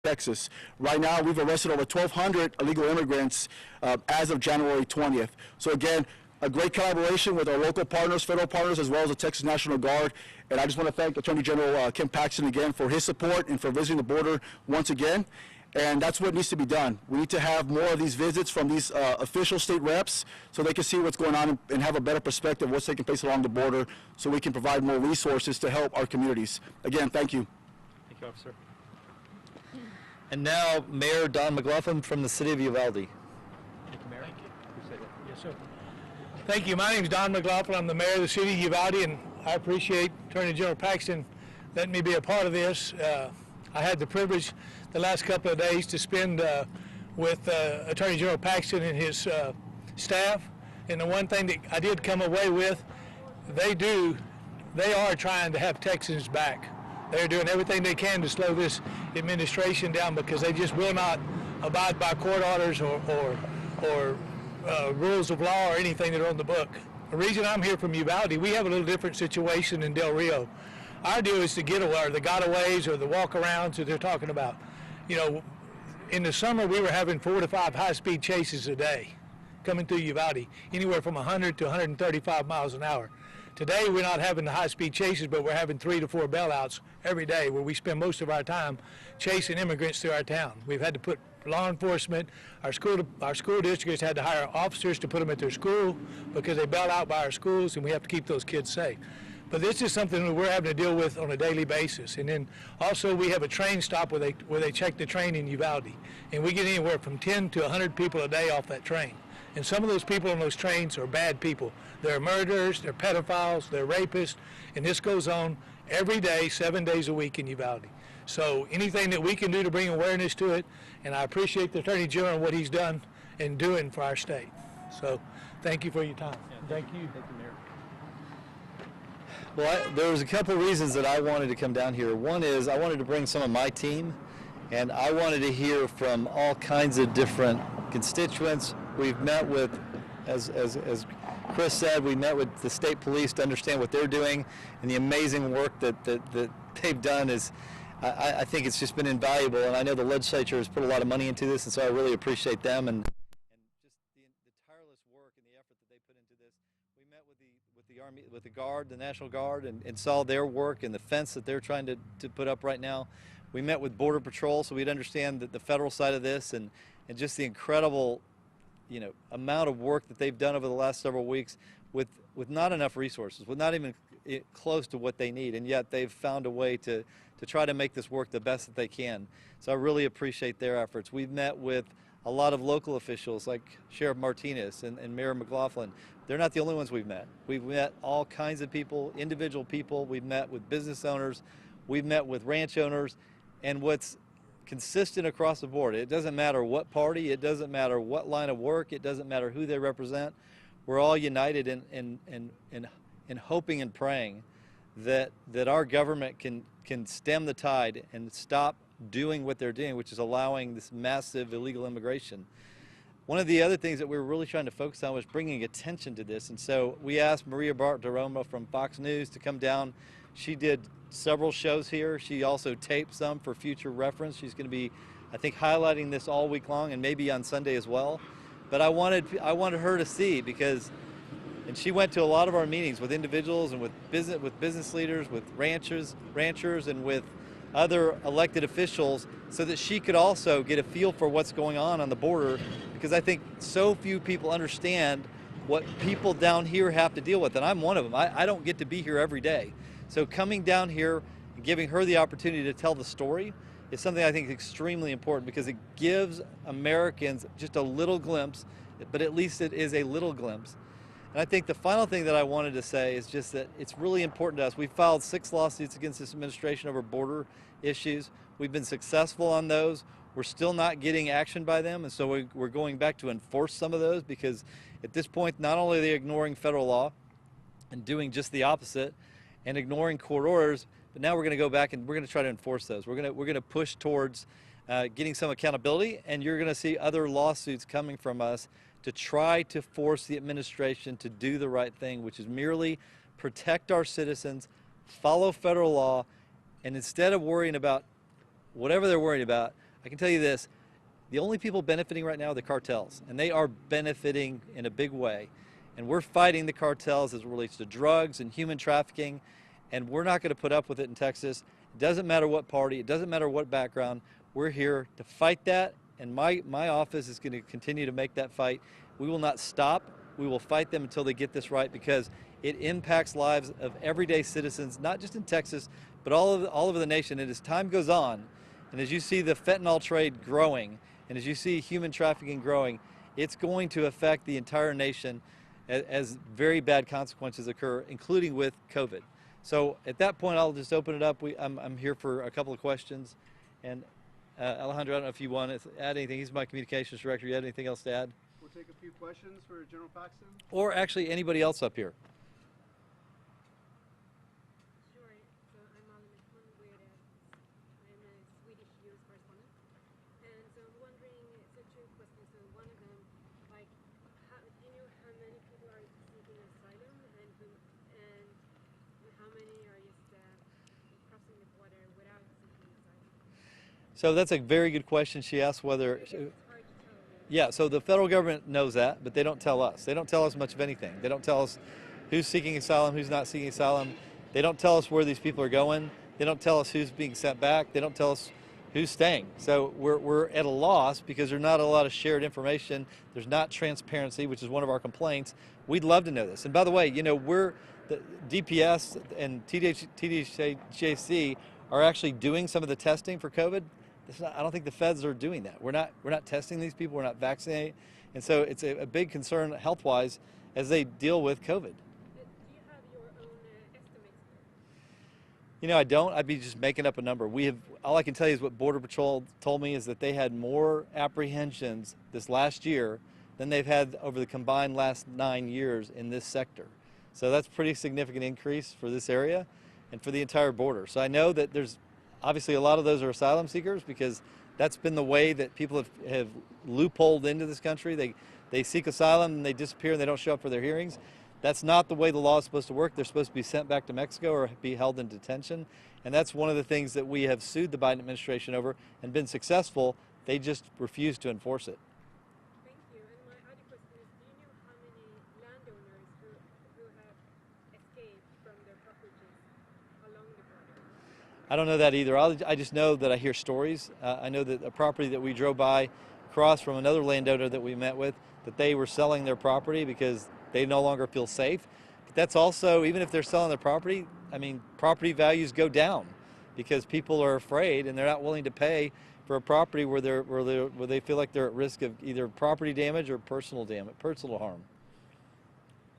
Texas. Right now, we've arrested over 1,200 illegal immigrants as of January 20th. So again, a great collaboration with our local partners, federal partners, as well as the Texas National Guard. And I just want to thank Attorney General Ken Paxton again for his support and for visiting the border once again. And that's what needs to be done. We need to have more of these visits from these official state reps so they can see what's going on and have a better perspective of what's taking place along the border so we can provide more resources to help our communities. Again, thank you. Thank you, officer. And now, Mayor Don McLaughlin from the city of Uvalde. Thank you, Mayor. Thank you. Appreciate it. Yes, sir. Thank you. My name is Don McLaughlin. I'm the mayor of the city of Uvalde, and I appreciate Attorney General Paxton letting me be a part of this. I had the privilege the last couple of days to spend with Attorney General Paxton and his staff. And the one thing that I did come away with, they are trying to have Texans back. They're doing everything they can to slow this administration down because they just will not abide by court orders or rules of law or anything that are on the book. The reason I'm here from Uvalde, we have a little different situation in Del Rio. Our deal is the getaway, or the gotaways, or the walk-arounds that they're talking about. You know, in the summer we were having 4 to 5 high-speed chases a day coming through Uvalde, anywhere from 100 to 135 miles an hour. Today we're not having the high-speed chases, but we're having 3 to 4 bailouts every day where we spend most of our time chasing immigrants through our town. We've had to put law enforcement, our school districts had to hire officers to put them at their school because they bail out by our schools, and we have to keep those kids safe. But this is something that we're having to deal with on a daily basis. And then also we have a train stop where they check the train in Uvalde, and we get anywhere from 10 to 100 people a day off that train. And some of those people on those trains are bad people. They're murderers, they're pedophiles, they're rapists, and this goes on every day, 7 days a week in Uvalde. So anything that we can do to bring awareness to it, and I appreciate the Attorney General and what he's done and doing for our state. So thank you for your time. Yeah, thank you. Thank you, Mayor. Well, there was a couple of reasons that I wanted to come down here. One is I wanted to bring some of my team, and I wanted to hear from all kinds of different constituents. We've met with, as Chris said, we met with the state police to understand what they're doing, and the amazing work that they've done is, I think it's just been invaluable, and I know the legislature has put a lot of money into this, and so I really appreciate them and just the tireless work and the effort that they put into this. We met with the Army, with the Guard, the National Guard, and saw their work and the fence that they're trying to put up right now. We met with Border Patrol so we'd understand the federal side of this and just the incredible, you know, amount of work that they've done over the last several weeks with not enough resources, with not even close to what they need, and yet they've found a way to try to make this work the best that they can. So I really appreciate their efforts. We've met with a lot of local officials like Sheriff Martinez and Mayor McLaughlin. They're not the only ones we've met. We've met all kinds of people, individual people. We've met with business owners. We've met with ranch owners. And what's consistent across the board, it doesn't matter what party, it doesn't matter what line of work, it doesn't matter who they represent. We're all united in hoping and praying that our government can stem the tide and stop doing what they're doing, which is allowing this massive illegal immigration. One of the other things that we were really trying to focus on was bringing attention to this, and so we asked Maria Bartiromo from Fox News to come down. She did several shows here. She also taped some for future reference. She's going to be, I think, highlighting this all week long and maybe on Sunday as well. But I wanted her to see because, and she went to a lot of our meetings with individuals and with business leaders, with ranchers, and with other elected officials, so that she could also get a feel for what's going on the border, because I think so few people understand what people down here have to deal with, and I'm one of them. I don't get to be here every day. So coming down here and giving her the opportunity to tell the story is something I think is extremely important, because it gives Americans just a little glimpse, but at least it is a little glimpse. And I think the final thing that I wanted to say is just that it's really important to us. We filed 6 lawsuits against this administration over border issues. We've been successful on those. We're still not getting action by them, and so we're going back to enforce some of those, because at this point, not only are they ignoring federal law and doing just the opposite and ignoring court orders, but now we're going to go back and we're going to try to enforce those. We're going to push towards getting some accountability, and you're going to see other lawsuits coming from us to try to force the administration to do the right thing, which is merely protect our citizens, follow federal law, and instead of worrying about whatever they're worried about, I can tell you this, the only people benefiting right now are the cartels, and they are benefiting in a big way. And we're fighting the cartels as it relates to drugs and human trafficking, and we're not going to put up with it in Texas. It doesn't matter what party, it doesn't matter what background, we're here to fight that, and my office is going to continue to make that fight. We will not stop. We will fight them until they get this right, because it impacts lives of everyday citizens, not just in Texas, but all over the nation. And as time goes on, and as you see the fentanyl trade growing, and as you see human trafficking growing, it's going to affect the entire nation as very bad consequences occur, including with COVID. So at that point, I'll just open it up. I'm here for a couple of questions. And Alejandro, I don't know if you want to add anything. He's my communications director. You have anything else to add? We'll take a few questions for General Paxton. Or actually anybody else up here. Sure. So I'm Malin with I'm a Swedish U.S. correspondent, and so I'm wondering. So two questions. So one of them, like, do you know how many people are seeking asylum, and how many are just crossing the border without seeking asylum? So that's a very good question. She asked whether. It's hard to tell. Yeah, so the federal government knows that, but they don't tell us. They don't tell us much of anything. They don't tell us who's seeking asylum, who's not seeking asylum. They don't tell us where these people are going. They don't tell us who's being sent back. They don't tell us who's staying. So we're at a loss because there's not a lot of shared information. There's not transparency, which is one of our complaints. We'd love to know this. And by the way, you know, the DPS and TDJC are actually doing some of the testing for COVID. I don't think the feds are doing that. We're not testing these people. We're not vaccinating, and so it's a big concern health-wise as they deal with COVID. Do you have your own estimates? You know, I don't. I'd be just making up a number. All I can tell you is what Border Patrol told me is that they had more apprehensions this last year than they've had over the combined last 9 years in this sector. So that's a pretty significant increase for this area and for the entire border. So I know that there's obviously a lot of those are asylum seekers, because that's been the way that people have loopholed into this country. They seek asylum and they disappear and they don't show up for their hearings. That's not the way the law is supposed to work. They're supposed to be sent back to Mexico or be held in detention. And that's one of the things that we have sued the Biden administration over and been successful. They just refuse to enforce it. Thank you. And my other question is, do you know how many landowners who have escaped from their properties along the border? I don't know that either. I just know that I hear stories. I know that a property that we drove by across from another landowner that we met with, that they were selling their property because they no longer feel safe. But that's also, even if they're selling their property, I mean, property values go down because people are afraid and they're not willing to pay for a property where they feel like they're at risk of either property damage or personal harm.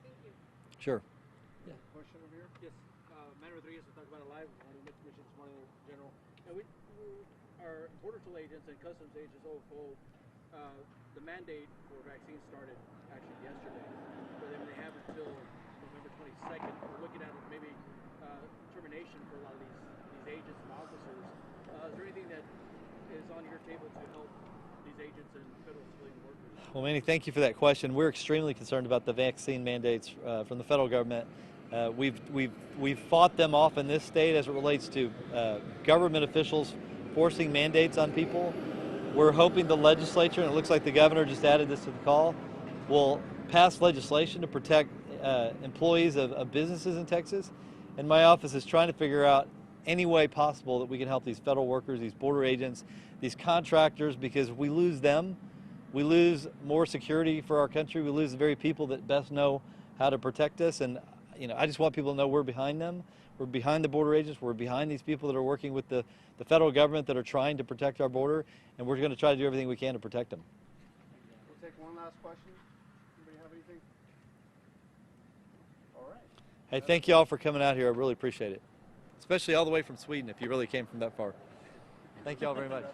Thank you. Sure. Question over here. Yes, Manuel Rodriguez will talk about it live on the Commission this morning, General. And our Border Patrol agents and Customs agents overall, the mandate for vaccines started actually yesterday. But then they have until November 22nd. We're looking at maybe termination for a lot of these agents and officers. Is there anything that is on your table to help these agents and federal civilian workers? Well, Manny, thank you for that question. We're extremely concerned about the vaccine mandates from the federal government. We've fought them off in this state as it relates to government officials forcing mandates on people. We're hoping the legislature, and it looks like the governor just added this to the call, will pass legislation to protect employees of businesses in Texas. And my office is trying to figure out any way possible that we can help these federal workers, these border agents, these contractors, because if we lose them, we lose more security for our country. We lose the very people that best know how to protect us. And you know, I just want people to know we're behind them. We're behind the border agents. We're behind these people that are working with the federal government that are trying to protect our border. And we're going to try to do everything we can to protect them. We'll take one last question. Anybody have anything? All right. Hey, thank you all for coming out here. I really appreciate it. Especially all the way from Sweden, if you really came from that far. Thank you all very much.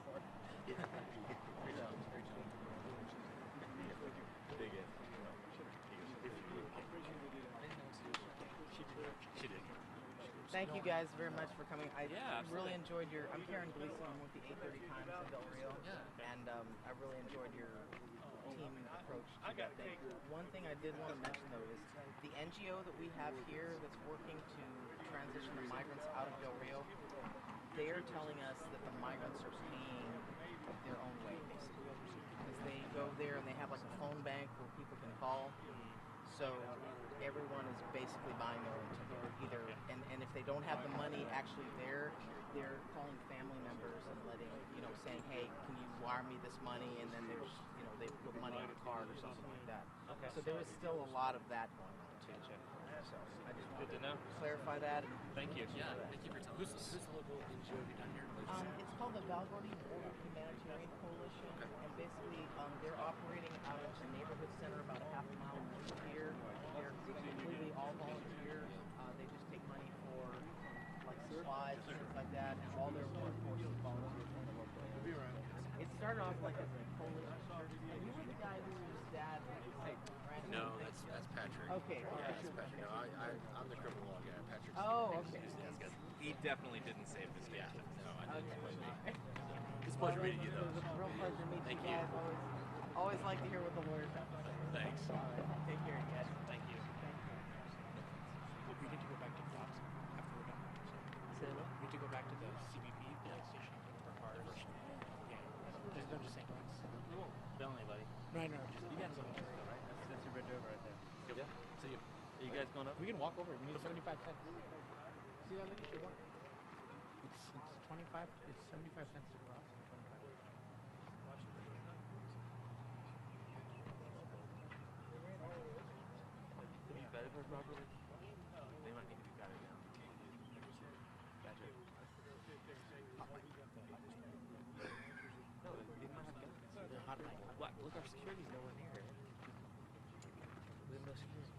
Thank you guys very much for coming. I really enjoyed I'm Karen Gleason, I'm with the 830 Times in Del Rio, and I really enjoyed your team approach to that thing. One thing I did want to mention though is the NGO that we have here that's working to transition the migrants out of Del Rio, they are telling us that the migrants are paying there and they have like a phone bank where people can call. So everyone is basically buying their own ticket. Either and if they don't have the money actually there, they're calling family members and letting, saying, hey, can you wire me this money? And then there's, they put money on a card or something like that. Okay. So there is still a lot of that going on too. So I just wanted to clarify that. And Thank you. Yeah, thank you for telling us. Who's the local NGO have you done here? It's called the Uvalde Humanitarian Coalition, and basically they're operating out of the neighborhood center about a half a mile north of here. They're completely all volunteer. They just take money for like supplies and things like that, and all their workforce is volunteer from the local area. It started off like as a coalition church. And you were the guy whose dad right? No, that's Patrick. Okay. Yeah, that's Patrick. No, I'm the criminal law guy. Patrick's Okay. He definitely didn't save this guy. No, I didn't. Okay. It's a pleasure meeting you, though. It was a real pleasure to meet Thank you you. guys. Always like to hear what the lawyers have to say. Thanks. All right. Take care, guys. Thank you. We need to go back to Fox after we're done. Say what? We need to go back to the CBP police station for cars. Yeah. They're just saying thanks. We won't bill anybody. No, just You got some right? That's your bridge over right there. Yeah. See you. Are you guys going up? we can walk over. We need 75 cents. See that? Look at your walk. It's 25. It's 75 cents to cross. And 25. Did you vet it properly? They might need to be guided down. Gotcha. No, they might have guns. What? Look, our security's nowhere near it. We have no security.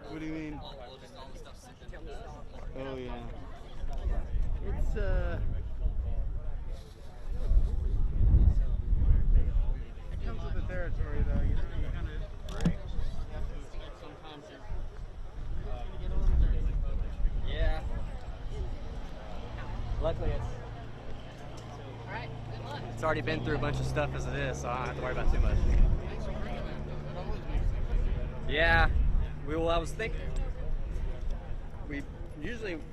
What do you mean? Oh yeah. It's It comes with the territory, though. You kind of right. Sometimes Yeah. Luckily, it's already been through a bunch of stuff as it is, so I don't have to worry about too much. Yeah. I was thinking.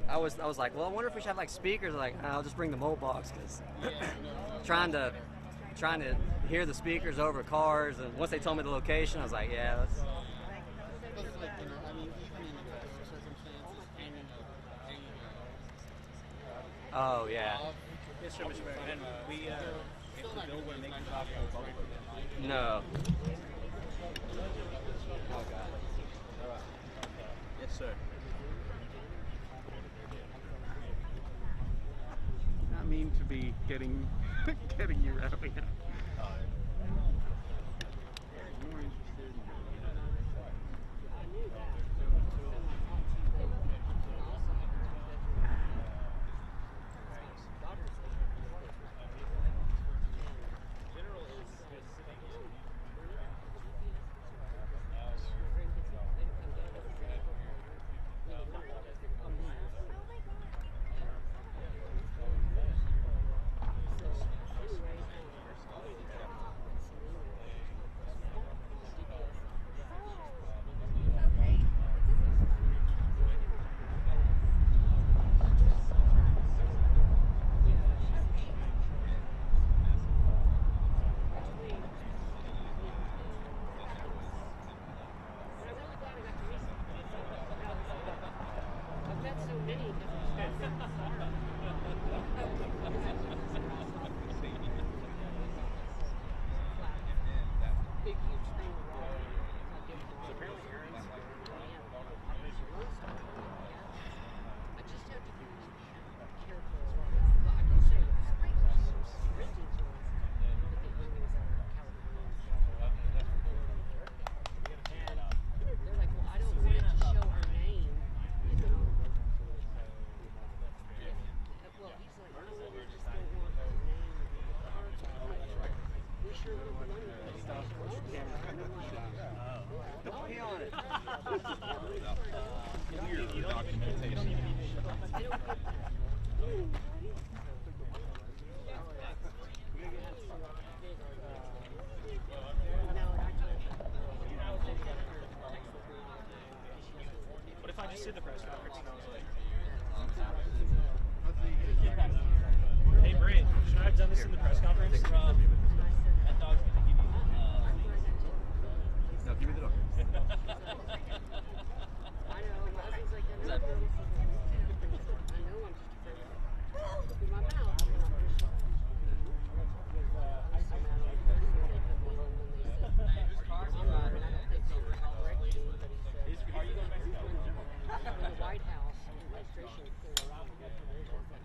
I was like, well, I wonder if we should have like speakers. Like, I'll just bring the mobile box because trying to hear the speakers over cars. And once they told me the location, I was like, yeah, let's. Oh yeah. Yes, sir, Mr. Mayor. And we, if the bill were to make it off the public. No. Oh, God. Yes, sir. I mean to be getting you rowdy. Don't pee on it. What if I just did the press conference and I was like, hey, Brent, should I have done this in the press conference? That dog's going to give you No, give me the dog. I know, my husband's like, I know I'm just afraid of my mouth. The White House administration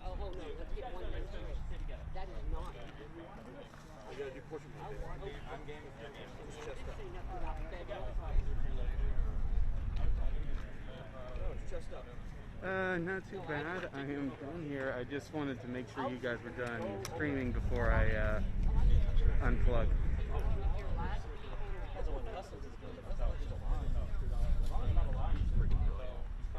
oh no, let's get one thing straight. That is not. I gotta do portion of it. I'm game with you. It's chest up. Oh, it's chest up. Not too bad. I am done here. I just wanted to make sure you guys were done streaming before I unplug.